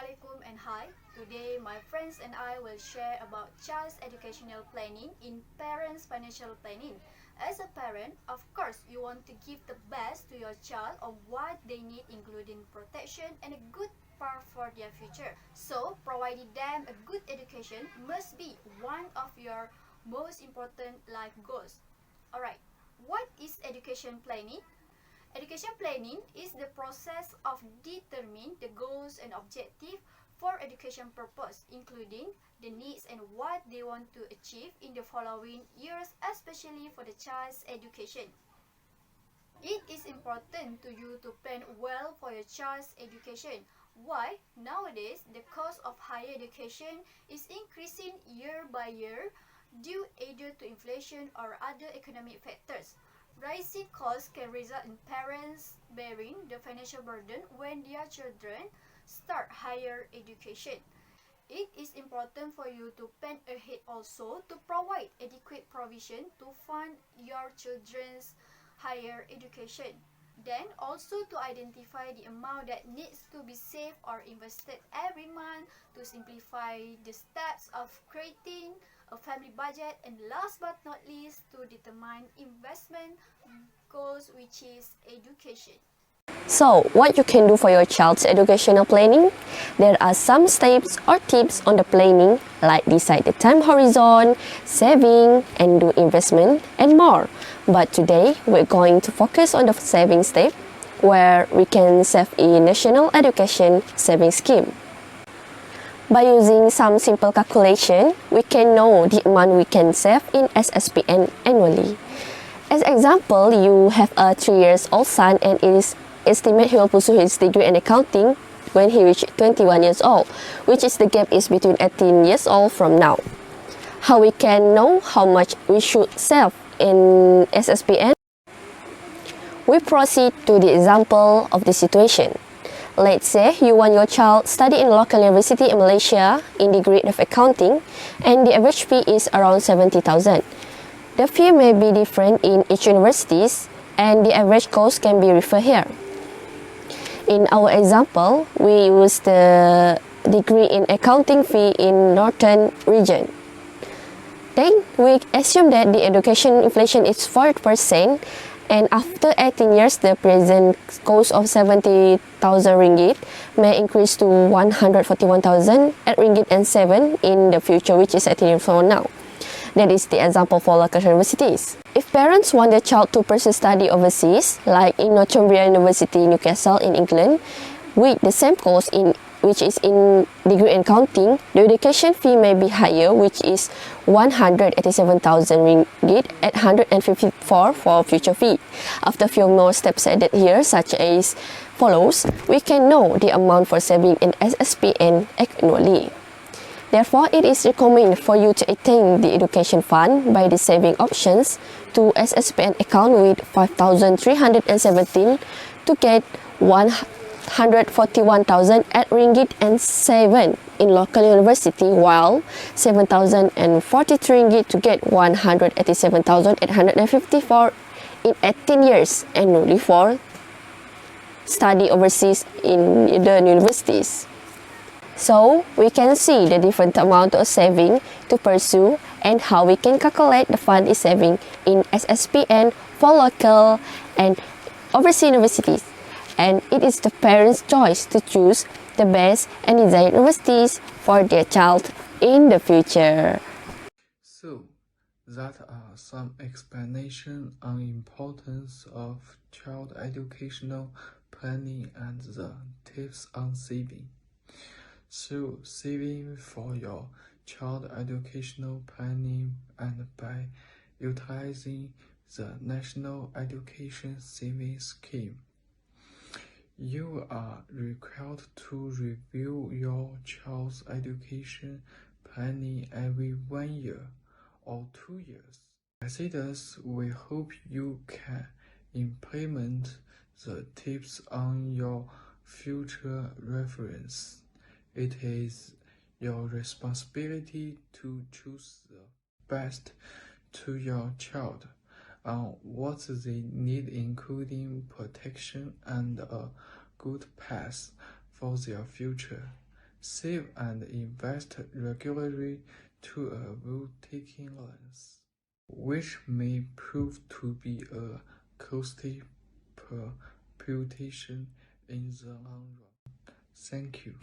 Assalamualaikum and hi. Today my friends and I will share about child's educational planning in parents' financial planning. As a parent, of course, you want to give the best to your child of what they need including protection and a good path for their future. So, providing them a good education must be one of your most important life goals. Alright, what is education planning? Education planning is the process of determining the goals and objectives for education purpose, including the needs and what they want to achieve in the following years, especially for the child's education. It is important to you to plan well for your child's education. Why? Nowadays, the cost of higher education is increasing year by year due either to inflation or other economic factors. Rising costs can result in parents bearing the financial burden when their children start higher education. It is important for you to plan ahead also to provide adequate provision to fund your children's higher education. Then also to identify the amount that needs to be saved or invested every month to simplify the steps of creating a family budget, and last but not least to determine investment goals, which is education. So, what you can do for your child's educational planning? There are some steps or tips on the planning, like decide the time horizon, saving, and do investment, and more. But today, we're going to focus on the saving step, where we can save in National Education Saving Scheme. By using some simple calculation, we can know the amount we can save in SSPN annually. As example, you have a 3-year-old son and it is estimated he will pursue his degree in accounting when he reaches 21 years old, which is the gap is between 18 years old from now. How we can know how much we should save in SSPN? We proceed to the example of the situation. Let's say you want your child study in a local university in Malaysia in the grade of accounting and the average fee is around 70,000. The fee may be different in each universities and the average cost can be referred here. In our example, we use the degree in accounting fee in Northern region. Then we assume that the education inflation is 4%, and after 18 years, the present cost of 70,000 ringgit may increase to 141,000 at ringgit and 7 in the future, which is 18 years from now. That is the example for local universities. If parents want their child to pursue study overseas, like in Northumbria University, Newcastle in England, with the same course which is in degree in accounting, the education fee may be higher, which is 187,000 ringgit at 154 for future fee. After a few more steps added here, such as follows, we can know the amount for saving in SSPN annually. Therefore, it is recommended for you to attain the education fund by the saving options to SSPN account with 5,317 to get 141,000 at ringgit and 7 in local university, while 7,043 ringgit to get 187,854 in 18 years annually for study overseas in the universities. So, we can see the different amount of saving to pursue and how we can calculate the fund is saving in SSPN for local and overseas universities. And it is the parents' choice to choose the best and desired universities for their child in the future. So, that are some explanation on importance of child educational planning and the tips on saving. So, saving for your child educational planning and by utilizing the National Education Savings Scheme. You are required to review your child's education planning every 1 year or 2 years. As it is, we hope you can implement the tips on your future reference. It is your responsibility to choose the best to your child on what they need, including protection and a good path for their future. Save and invest regularly to avoid taking loans, which may prove to be a costly proposition in the long run. Thank you.